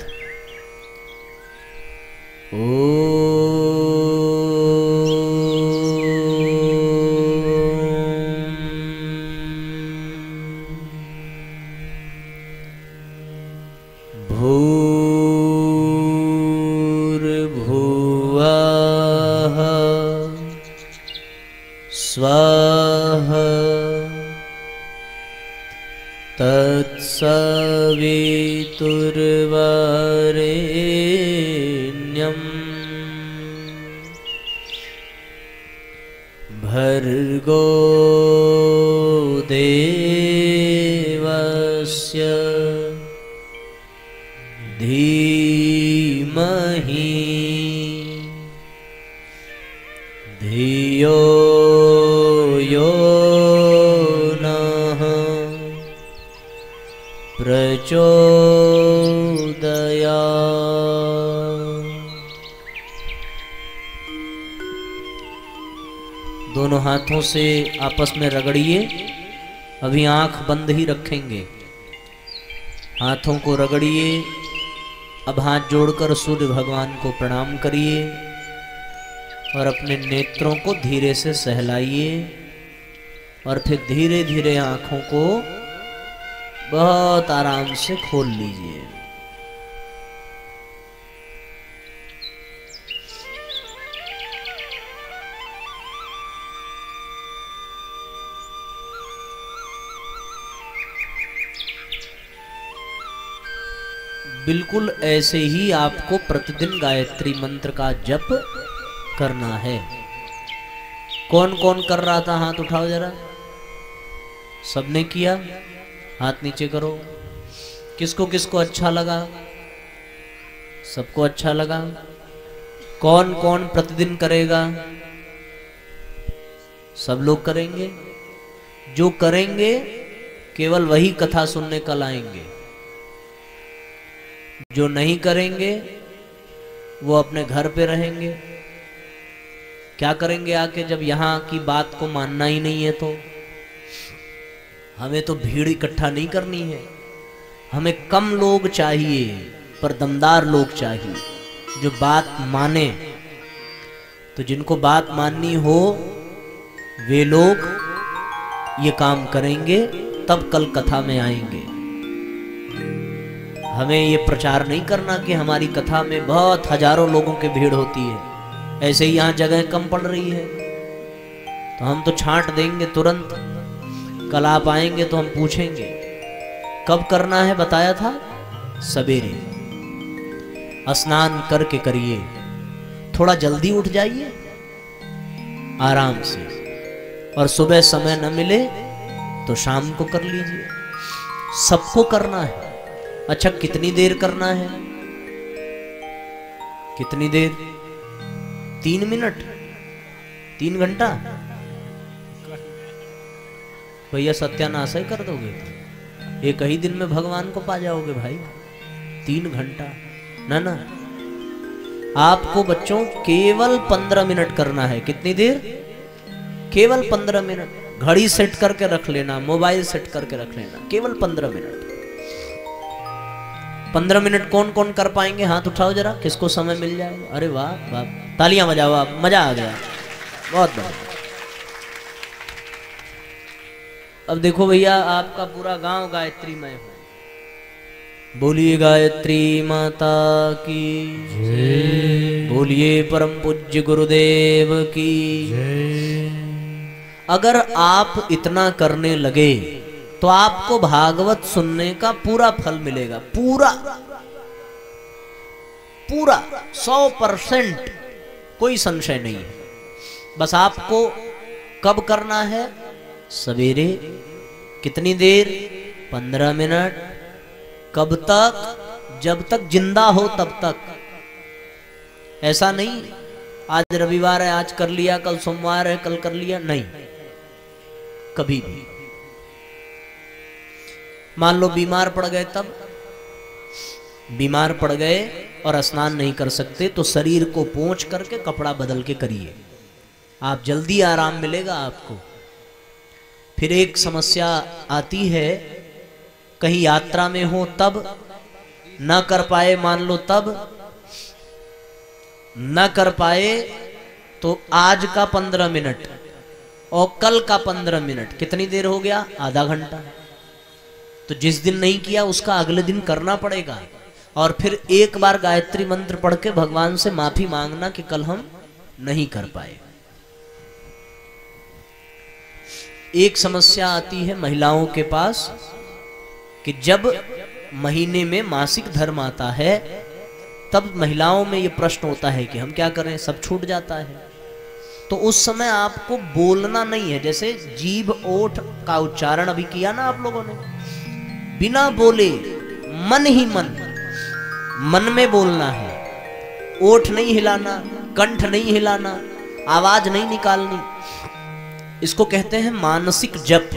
B: भूर्भुवः स्वः तत्सवितुर्वरेण्यम् भर्गो देवस्य धीमहि धियो यो नः प्रचोदयात्।
A: दोनों हाथों से आपस में रगड़िए। अभी आंख बंद ही रखेंगे, हाथों को रगड़िए। अब हाथ जोड़कर सूर्य भगवान को प्रणाम करिए और अपने नेत्रों को धीरे से सहलाइए और फिर धीरे धीरे आंखों को बहुत आराम से खोल लीजिए। बिल्कुल ऐसे ही आपको प्रतिदिन गायत्री मंत्र का जप करना है। कौन कौन कर रहा था हाथ उठाओ जरा। सबने किया? हाथ नीचे करो। किसको किसको अच्छा लगा? सबको अच्छा लगा। कौन कौन प्रतिदिन करेगा? सब लोग करेंगे। जो करेंगे केवल वही कथा सुनने कल आएंगे। जो नहीं करेंगे वो अपने घर पे रहेंगे। क्या करेंगे आके जब यहाँ की बात को मानना ही नहीं है? तो हमें तो भीड़ इकट्ठा नहीं करनी है। हमें कम लोग चाहिए पर दमदार लोग चाहिए जो बात माने। तो जिनको बात माननी हो वे लोग ये काम करेंगे, तब कल कथा में आएंगे। हमें ये प्रचार नहीं करना कि हमारी कथा में बहुत हजारों लोगों की भीड़ होती है। ऐसे ही यहाँ जगह कम पड़ रही है तो हम तो छांट देंगे तुरंत। कल आप आएंगे तो हम पूछेंगे कब करना है। बताया था सवेरे स्नान करके करिए। थोड़ा जल्दी उठ जाइए आराम से, और सुबह समय न मिले तो शाम को कर लीजिए। सबको करना है। अच्छा, कितनी देर करना है? कितनी देर? 3 मिनट? 3 घंटा? भैया सत्यानाश ही कर दोगे। एक ही दिन में भगवान को पा जाओगे भाई। 3 घंटा ना ना। आपको बच्चों केवल 15 मिनट करना है। कितनी देर? केवल 15 मिनट। घड़ी सेट करके रख लेना, मोबाइल सेट करके रख लेना। केवल 15 मिनट। 15 मिनट कौन कौन कर पाएंगे? हाथ उठाओ जरा, किसको समय मिल जाएगा। अरे वाह वाह, तालियां बजाओ आप, मजा आ गया, बहुत बहुत। अब देखो भैया, आपका पूरा गांव गायत्रीमय हो। बोलिए गायत्री माता की जय। बोलिए परम पूज्य गुरुदेव की जय। अगर आप इतना करने लगे तो आपको भागवत सुनने का पूरा फल मिलेगा। पूरा पूरा 100%, कोई संशय नहीं है। बस आपको कब करना है? सवेरे। कितनी देर? 15 मिनट। कब तक? जब तक जिंदा हो तब तक। ऐसा नहीं आज रविवार है आज कर लिया, कल सोमवार है कल कर लिया, नहीं। कभी भी। मान लो बीमार पड़ गए, तब बीमार पड़ गए और स्नान नहीं कर सकते तो शरीर को पोंछ करके कपड़ा बदल के करिए। आप जल्दी आराम मिलेगा आपको। फिर एक समस्या आती है, कहीं यात्रा में हो तब न कर पाए, मान लो तब न कर पाए तो आज का 15 मिनट और कल का 15 मिनट, कितनी देर हो गया? आधा घंटा। तो जिस दिन नहीं किया उसका अगले दिन करना पड़ेगा। और फिर एक बार गायत्री मंत्र पढ़ के भगवान से माफी मांगना कि कल हम नहीं कर पाए। एक समस्या आती है महिलाओं के पास कि जब महीने में मासिक धर्म आता है तब महिलाओं में ये प्रश्न होता है कि हम क्या करें, सब छूट जाता है। तो उस समय आपको बोलना नहीं है। जैसे जीभ ओठ का उच्चारण अभी किया ना आप लोगों ने, बिना बोले मन ही मन में बोलना है। ओठ नहीं हिलाना, कंठ नहीं हिलाना, आवाज नहीं निकालनी। इसको कहते हैं मानसिक जप।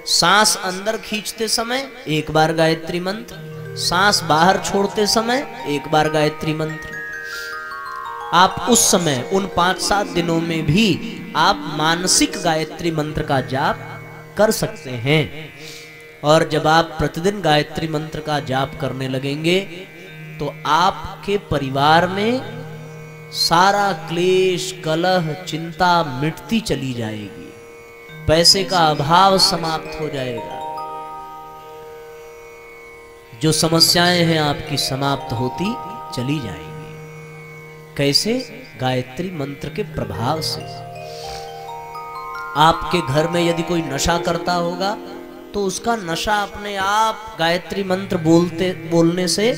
A: सांस अंदर खींचते समय एक बार गायत्री मंत्र, सांस बाहर छोड़ते समय एक बार गायत्री मंत्र। आप उस समय उन 5-7 दिनों में भी आप मानसिक गायत्री मंत्र का जाप कर सकते हैं। और जब आप प्रतिदिन गायत्री मंत्र का जाप करने लगेंगे तो आपके परिवार में सारा क्लेश, कलह, चिंता मिटती चली जाएगी, पैसे का अभाव समाप्त हो जाएगा, जो समस्याएं हैं आपकी समाप्त होती चली जाएंगी। कैसे? गायत्री मंत्र के प्रभाव से। आपके घर में यदि कोई नशा करता होगा तो उसका नशा अपने आप गायत्री मंत्र बोलने से,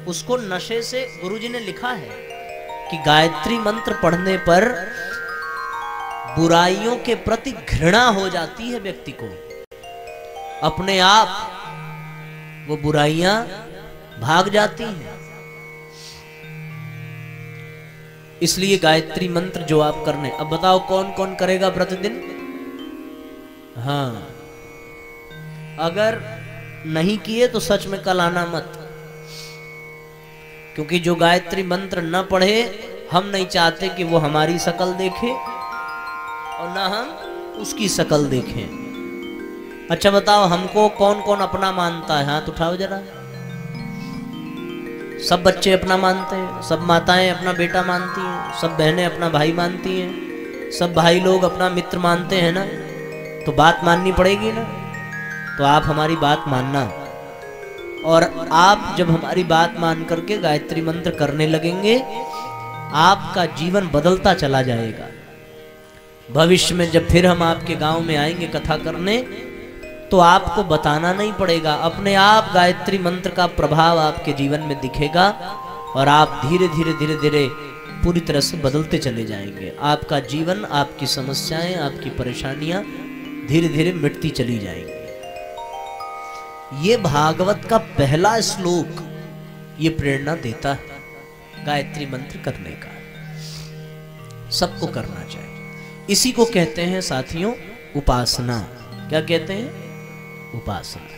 A: उसको नशे से, गुरुजी ने लिखा है कि गायत्री मंत्र पढ़ने पर बुराइयों के प्रति घृणा हो जाती है व्यक्ति को, अपने आप वो बुराइयां भाग जाती हैं। इसलिए गायत्री मंत्र जो आप करने, अब बताओ कौन कौन करेगा प्रतिदिन? हाँ, अगर नहीं किए तो सच में कल आना मत, क्योंकि जो गायत्री मंत्र न पढ़े, हम नहीं चाहते कि वो हमारी शकल देखे और ना हम उसकी शकल देखें। अच्छा बताओ, हमको कौन कौन अपना मानता है? हाथ उठाओ जरा। सब बच्चे अपना मानते हैं, सब माताएं अपना बेटा मानती हैं, सब बहनें अपना भाई मानती हैं, सब भाई लोग अपना मित्र मानते हैं ना, तो बात माननी पड़ेगी ना। तो आप हमारी बात मानना, और आप जब हमारी बात मान करके गायत्री मंत्र करने लगेंगे, आपका जीवन बदलता चला जाएगा। भविष्य में जब फिर हम आपके गांव में आएंगे कथा करने, तो आपको बताना नहीं पड़ेगा, अपने आप गायत्री मंत्र का प्रभाव आपके जीवन में दिखेगा और आप धीरे धीरे धीरे धीरे पूरी तरह से बदलते चले जाएंगे। आपका जीवन, आपकी समस्याएं, आपकी परेशानियां धीरे धीरे मिटती चली जाएंगी। ये भागवत का पहला श्लोक ये प्रेरणा देता है गायत्री मंत्र करने का। सबको करना चाहिए। इसी को कहते हैं साथियों उपासना। क्या कहते हैं? उपासना।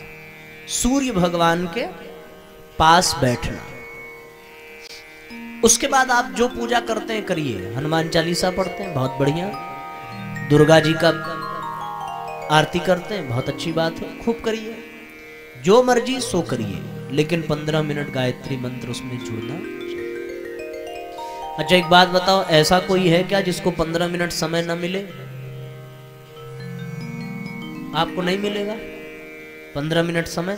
A: सूर्य भगवान के पास बैठना। उसके बाद आप जो पूजा करते हैं करिए। हनुमान चालीसा पढ़ते हैं, बहुत बढ़िया। दुर्गा जी का आरती करते हैं, बहुत अच्छी बात है, खूब करिए। जो मर्जी सो करिए, लेकिन 15 मिनट गायत्री मंत्र उसमें जुड़ना। अच्छा एक बात बताओ, ऐसा कोई है क्या जिसको 15 मिनट समय न मिले? आपको नहीं मिलेगा? 15 मिनट समय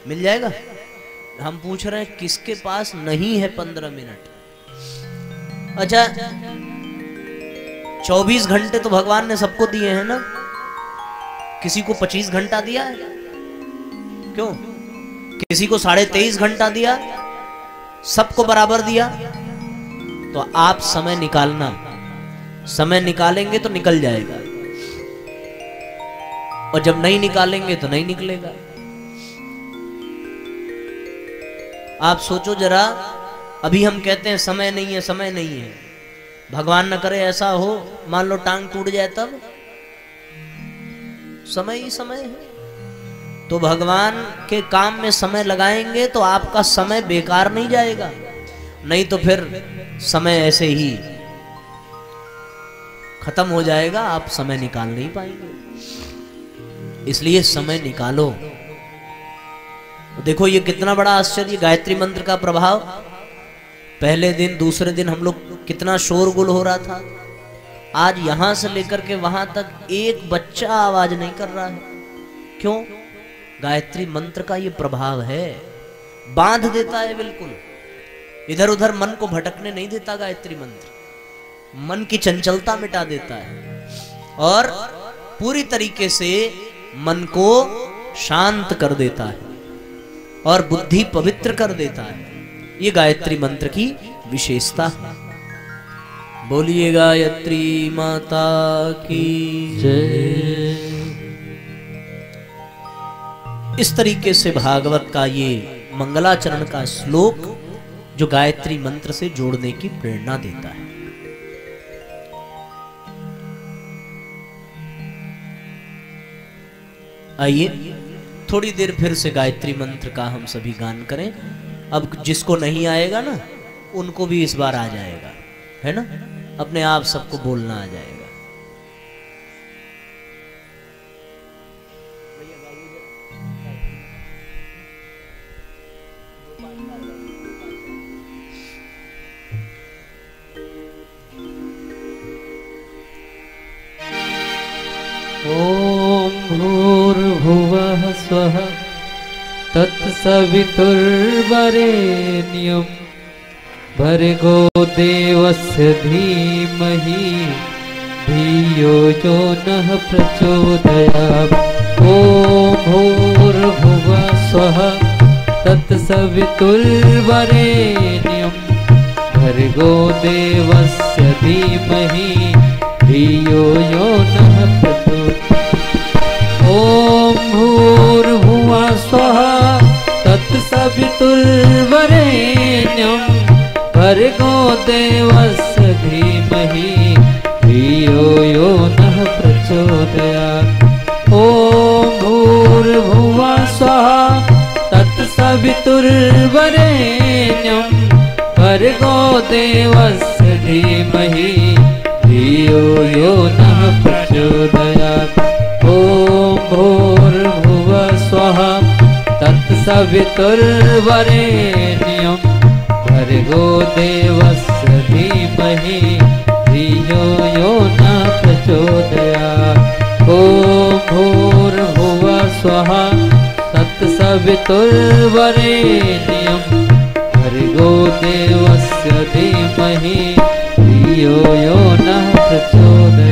A: मिल जाएगा। हम पूछ रहे हैं किसके पास नहीं है 15 मिनट? अच्छा 24 घंटे तो भगवान ने सबको दिए हैं ना, किसी को 25 घंटा दिया है? क्यों? किसी को 23.5 घंटा दिया, सबको बराबर दिया। तो आप समय निकालना, समय निकालेंगे तो निकल जाएगा, और जब नहीं निकालेंगे तो नहीं निकलेगा। आप सोचो जरा, अभी हम कहते हैं समय नहीं है, समय नहीं है। भगवान न करे ऐसा हो, मान लो टांग टूट जाए, तब समय ही समय है। तो भगवान के काम में समय लगाएंगे तो आपका समय बेकार नहीं जाएगा, नहीं तो फिर समय ऐसे ही खत्म हो जाएगा, आप समय निकाल नहीं पाएंगे। इसलिए समय निकालो। देखो ये कितना बड़ा आश्चर्य, गायत्री मंत्र का प्रभाव। पहले दिन दूसरे दिन हम लोग कितना शोरगुल हो रहा था, आज यहां से लेकर के वहां तक एक बच्चा आवाज नहीं कर रहा है। क्यों? गायत्री मंत्र का ये प्रभाव है, बांध देता है बिल्कुल, इधर उधर मन को भटकने नहीं देता। गायत्री मंत्र मन की चंचलता मिटा देता है और पूरी तरीके से मन को शांत कर देता है और बुद्धि पवित्र कर देता है। ये गायत्री मंत्र की विशेषता है। बोलिए गायत्री माता की जय। इस तरीके से भागवत का ये मंगलाचरण का श्लोक जो गायत्री मंत्र से जोड़ने की प्रेरणा देता है। आइए थोड़ी देर फिर से गायत्री मंत्र का हम सभी गान करें। अब जिसको नहीं आएगा ना, उनको भी इस बार आ जाएगा। है ना, अपने आप सबको बोलना आ जाएगा।
B: ॐ भूर्भुवः स्वः तत्सवितुर्वरेण्यं भर्गो देवस्य धीमहि धियो यो नः प्रचोदयात्। ॐ भूर्भुवः स्वः तत्सवितुर्वरेण्यं भर्गो देवस्य धीमहि धियो यो नः प्रचोदयात्। ॐ भूर्भुवः स्वः तत्सवितुर्वरेण्यं भर्गो देवस्य धीमहि धियो यो नः प्रचोदयात्। ॐ भूर्भुवः स्वः तत्सवितुर्वरेण्यं भर्गो देवस्य धीमहि धियो यो नः प्रचोदयात्। ॐ भूर्भुवः स्वः तत्सवितुर्वरेण्यं भर्गो देवस्य धीमहि धियो यो नः प्रचोदयात्। ॐ भूर्भुवः स्वः तत्सवितुर्वरेण्यं भर्गो देवस्य धीमहि धियो यो नः प्रचोदयात्।